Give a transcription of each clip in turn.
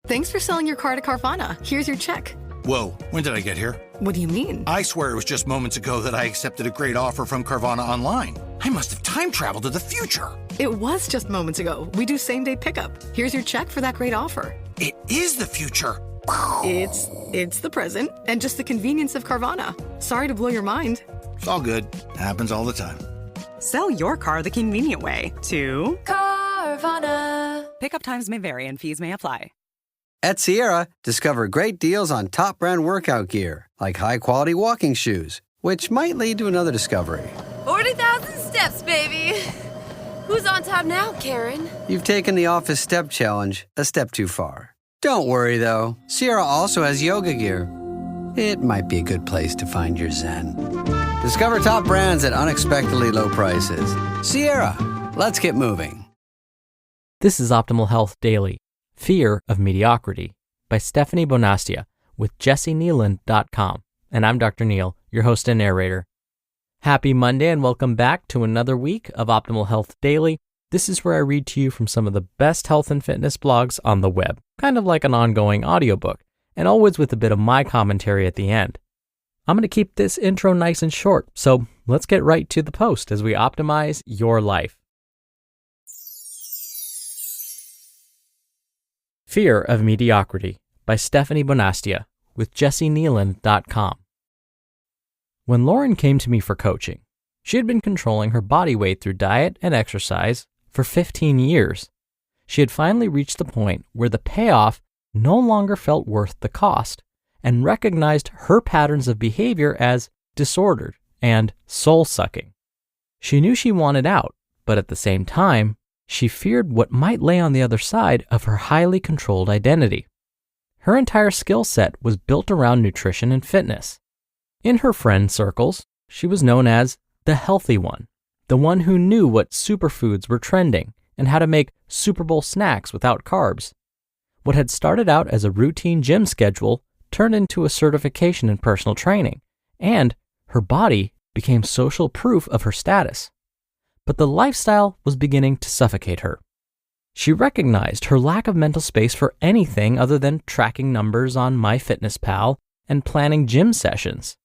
Thanks for selling your car to Carvana. Here's your check. Whoa, when did I get here? What do you mean? I swear it was just moments ago that I accepted a great offer from Carvana online. I must have time traveled to the future. It was just moments ago. We do same-day pickup. Here's your check for that great offer. It is the future. It's the present and just the convenience of Carvana. Sorry to blow your mind. It's all good. Happens all the time. Sell your car the convenient way to Carvana. Pickup times may vary and fees may apply. At Sierra, discover great deals on top brand workout gear, like high-quality walking shoes, which might lead to another discovery. 40,000 steps, baby. Who's on top now, Karen? You've taken the Office Step Challenge a step too far. Don't worry, though. Sierra also has yoga gear. It might be a good place to find your zen. Discover top brands at unexpectedly low prices. Sierra, let's get moving. This is Optimal Health Daily, Fear of Mediocrity by Stefanie Bonastia with JessiKneeland.com. And I'm Dr. Neil, your host and narrator. Happy Monday and welcome back to another week of Optimal Health Daily. This is where I read to you from some of the best health and fitness blogs on the web, kind of like an ongoing audiobook, and always with a bit of my commentary at the end. I'm going to keep this intro nice and short, so let's get right to the post as we optimize your life. Fear of Mediocrity by Stefanie Bonastia with JessiKneeland.com. When Lauren came to me for coaching, she had been controlling her body weight through diet and exercise for 15 years. She had finally reached the point where the payoff no longer felt worth the cost and recognized her patterns of behavior as disordered and soul-sucking. She knew she wanted out, but at the same time, she feared what might lay on the other side of her highly controlled identity. Her entire skill set was built around nutrition and fitness. In her friend circles, she was known as the healthy one, the one who knew what superfoods were trending and how to make Super Bowl snacks without carbs. What had started out as a routine gym schedule turned into a certification in personal training, and her body became social proof of her status. But the lifestyle was beginning to suffocate her. She recognized her lack of mental space for anything other than tracking numbers on MyFitnessPal and planning gym sessions.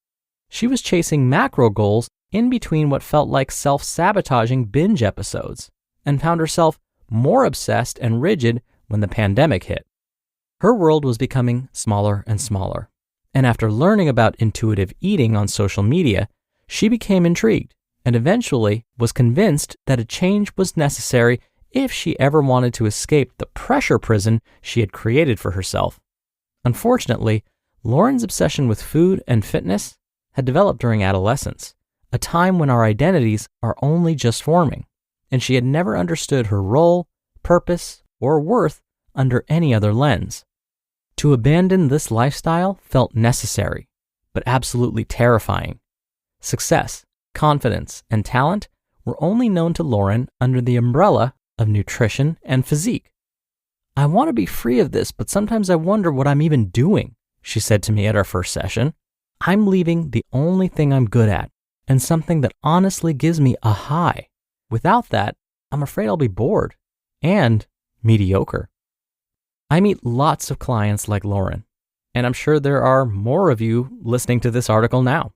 She was chasing macro goals in between what felt like self-sabotaging binge episodes, and found herself more obsessed and rigid when the pandemic hit. Her world was becoming smaller and smaller, and after learning about intuitive eating on social media, she became intrigued and eventually was convinced that a change was necessary if she ever wanted to escape the pressure prison she had created for herself. Unfortunately, Lauren's obsession with food and fitness had developed during adolescence, a time when our identities are only just forming, and she had never understood her role, purpose, or worth under any other lens. To abandon this lifestyle felt necessary, but absolutely terrifying. Success, confidence, and talent were only known to Lauren under the umbrella of nutrition and physique. "I want to be free of this, but sometimes I wonder what I'm even doing," she said to me at our first session. "I'm leaving the only thing I'm good at, and something that honestly gives me a high. Without that, I'm afraid I'll be bored and mediocre." I meet lots of clients like Lauren, and I'm sure there are more of you listening to this article now.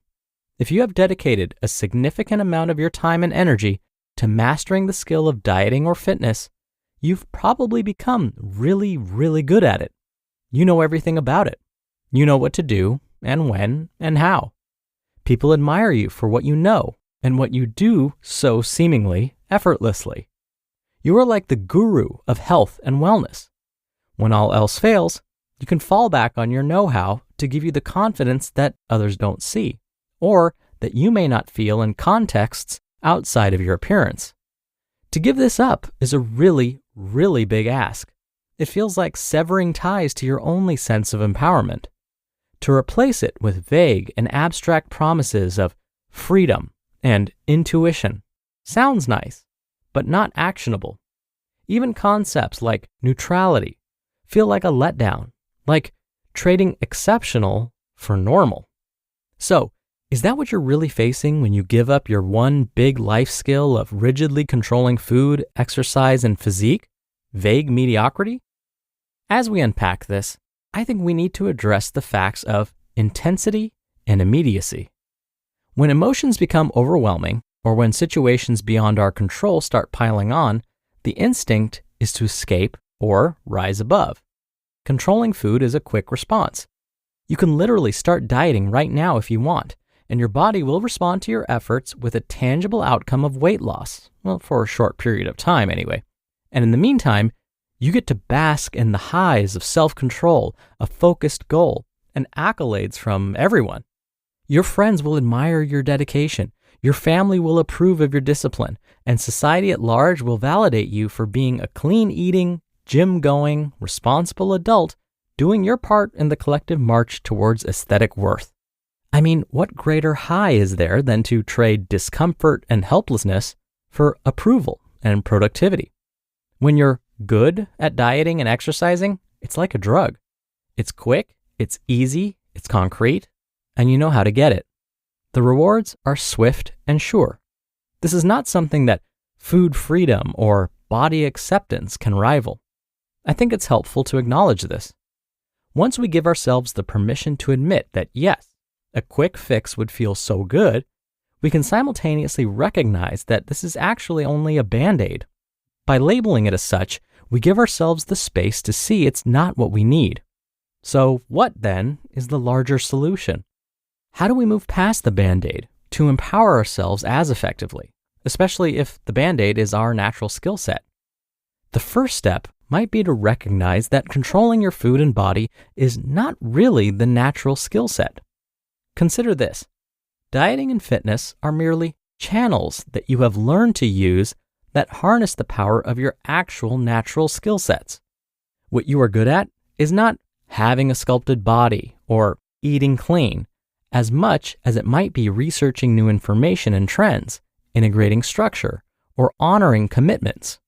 If you have dedicated a significant amount of your time and energy to mastering the skill of dieting or fitness, you've probably become really, really good at it. You know everything about it. You know what to do and when and how. People admire you for what you know and what you do so seemingly effortlessly. You are like the guru of health and wellness. When all else fails, you can fall back on your know-how to give you the confidence that others don't see, or that you may not feel in contexts outside of your appearance. To give this up is a really, really big ask. It feels like severing ties to your only sense of empowerment. To replace it with vague and abstract promises of freedom and intuition sounds nice, but not actionable. Even concepts like neutrality feel like a letdown, like trading exceptional for normal. So, is that what you're really facing when you give up your one big life skill of rigidly controlling food, exercise, and physique? Vague mediocrity? As we unpack this, I think we need to address the facts of intensity and immediacy. When emotions become overwhelming, or when situations beyond our control start piling on, the instinct is to escape or rise above. Controlling food is a quick response. You can literally start dieting right now if you want, and your body will respond to your efforts with a tangible outcome of weight loss, well, for a short period of time anyway. And in the meantime, you get to bask in the highs of self-control, a focused goal, and accolades from everyone. Your friends will admire your dedication, your family will approve of your discipline, and society at large will validate you for being a clean-eating, gym-going, responsible adult doing your part in the collective march towards aesthetic worth. I mean, what greater high is there than to trade discomfort and helplessness for approval and productivity? When you're good at dieting and exercising, it's like a drug. It's quick, it's easy, it's concrete, and you know how to get it. The rewards are swift and sure. This is not something that food freedom or body acceptance can rival. I think it's helpful to acknowledge this. Once we give ourselves the permission to admit that yes, a quick fix would feel so good, we can simultaneously recognize that this is actually only a Band-Aid. By labeling it as such, we give ourselves the space to see it's not what we need. So what, then, is the larger solution? How do we move past the Band-Aid to empower ourselves as effectively, especially if the Band-Aid is our natural skill set? The first step might be to recognize that controlling your food and body is not really the natural skill set. Consider this. Dieting and fitness are merely channels that you have learned to use that harness the power of your actual natural skill sets. What you are good at is not having a sculpted body or eating clean, as much as it might be researching new information and trends, integrating structure, or honoring commitments.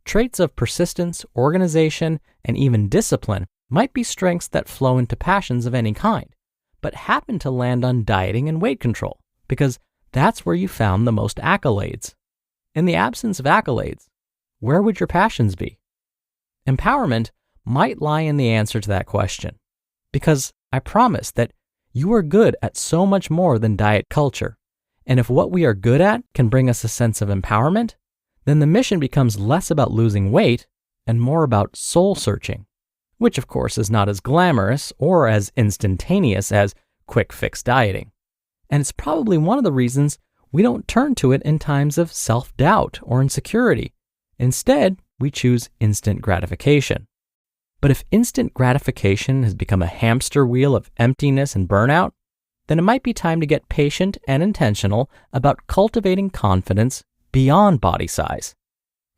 Traits of persistence, organization, and even discipline might be strengths that flow into passions of any kind, but happen to land on dieting and weight control, because that's where you found the most accolades. In the absence of accolades, where would your passions be? Empowerment might lie in the answer to that question, because I promise that you are good at so much more than diet culture, and if what we are good at can bring us a sense of empowerment, then the mission becomes less about losing weight and more about soul searching, which of course is not as glamorous or as instantaneous as quick fix dieting. And it's probably one of the reasons we don't turn to it in times of self-doubt or insecurity. Instead, we choose instant gratification. But if instant gratification has become a hamster wheel of emptiness and burnout, then it might be time to get patient and intentional about cultivating confidence beyond body size.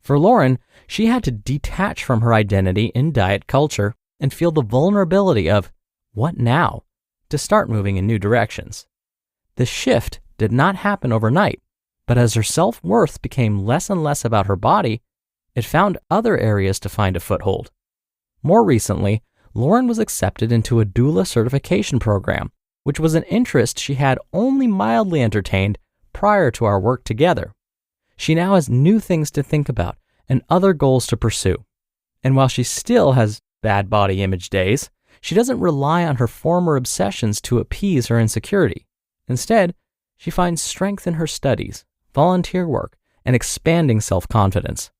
For Lauren, she had to detach from her identity in diet culture and feel the vulnerability of, what now, to start moving in new directions. The shift did not happen overnight, but as her self-worth became less and less about her body, it found other areas to find a foothold. More recently, Lauren was accepted into a doula certification program, which was an interest she had only mildly entertained prior to our work together. She now has new things to think about and other goals to pursue. And while she still has bad body image days, she doesn't rely on her former obsessions to appease her insecurity. Instead, she finds strength in her studies, volunteer work, and expanding self-confidence.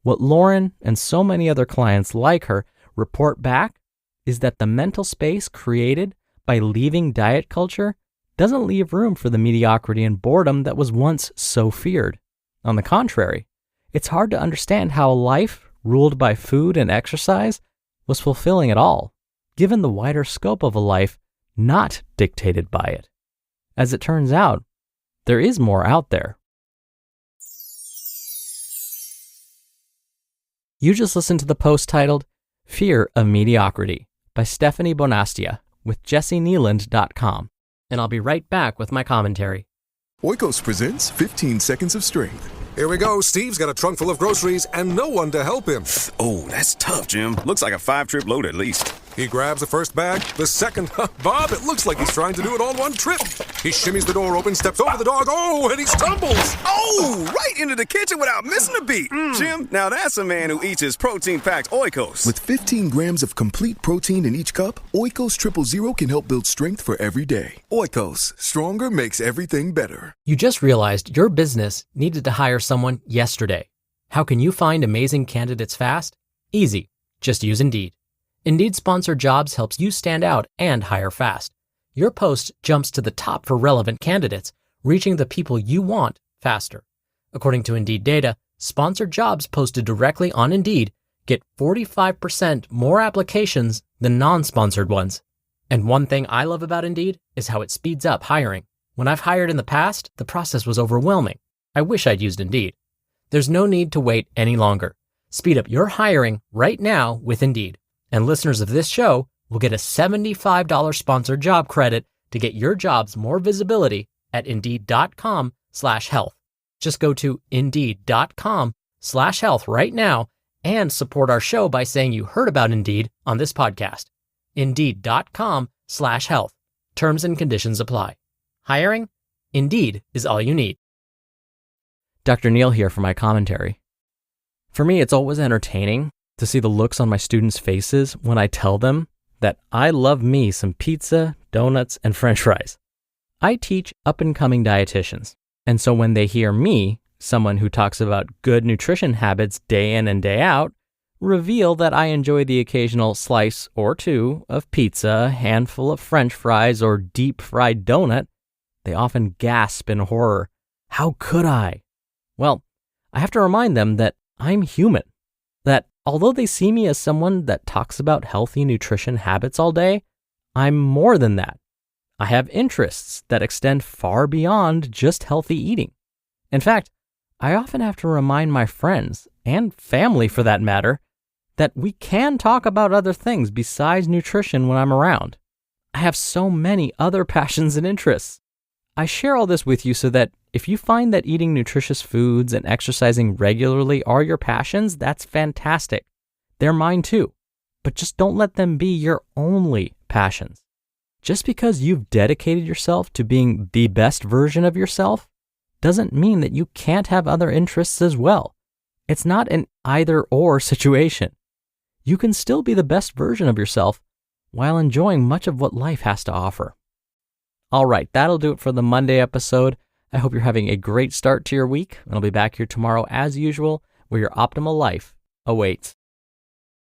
What Lauren and so many other clients like her report back is that the mental space created by leaving diet culture doesn't leave room for the mediocrity and boredom that was once so feared. On the contrary, it's hard to understand how a life ruled by food and exercise was fulfilling at all, given the wider scope of a life not dictated by it. As it turns out, there is more out there. You just listened to the post titled Fear of Mediocrity by Stefanie Bonastia with JessiKneeland.com, and I'll be right back with my commentary. Oikos presents 15 Seconds of Strength. Here we go. Steve's got a trunk full of groceries and no one to help him. Oh, that's tough, Jim. Looks like a 5-trip load at least. He grabs the first bag, the second. Bob, it looks like he's trying to do it all in one trip. He shimmies the door open, steps over the dog, oh, and he stumbles. Oh, right into the kitchen without missing a beat. Jim, now that's a man who eats his protein-packed Oikos. With 15 grams of complete protein in each cup, Oikos Triple Zero can help build strength for every day. Oikos, stronger makes everything better. You just realized your business needed to hire someone yesterday. How can you find amazing candidates fast? Easy. Just use Indeed. Indeed Sponsored Jobs helps you stand out and hire fast. Your post jumps to the top for relevant candidates, reaching the people you want faster. According to Indeed data, sponsored jobs posted directly on Indeed get 45% more applications than non-sponsored ones. And one thing I love about Indeed is how it speeds up hiring. When I've hired in the past, the process was overwhelming. I wish I'd used Indeed. There's no need to wait any longer. Speed up your hiring right now with Indeed. And listeners of this show will get a $75 sponsored job credit to get your jobs more visibility at Indeed.com/health. Just go to Indeed.com/health right now and support our show by saying you heard about Indeed on this podcast. Indeed.com/health. Terms and conditions apply. Hiring? Indeed is all you need. Dr. Neil here for my commentary. For me, it's always entertaining to see the looks on my students' faces when I tell them that I love me some pizza, donuts, and French fries. I teach up-and-coming dietitians, and so when they hear me, someone who talks about good nutrition habits day in and day out, reveal that I enjoy the occasional slice or two of pizza, handful of French fries, or deep-fried donut, they often gasp in horror. How could I? Well, I have to remind them that I'm human, that although they see me as someone that talks about healthy nutrition habits all day, I'm more than that. I have interests that extend far beyond just healthy eating. In fact, I often have to remind my friends, and family for that matter, that we can talk about other things besides nutrition when I'm around. I have so many other passions and interests. I share all this with you so that if you find that eating nutritious foods and exercising regularly are your passions, that's fantastic. They're mine too. But just don't let them be your only passions. Just because you've dedicated yourself to being the best version of yourself doesn't mean that you can't have other interests as well. It's not an either-or situation. You can still be the best version of yourself while enjoying much of what life has to offer. All right, that'll do it for the Monday episode. I hope you're having a great start to your week, and I'll be back here tomorrow as usual, where your optimal life awaits.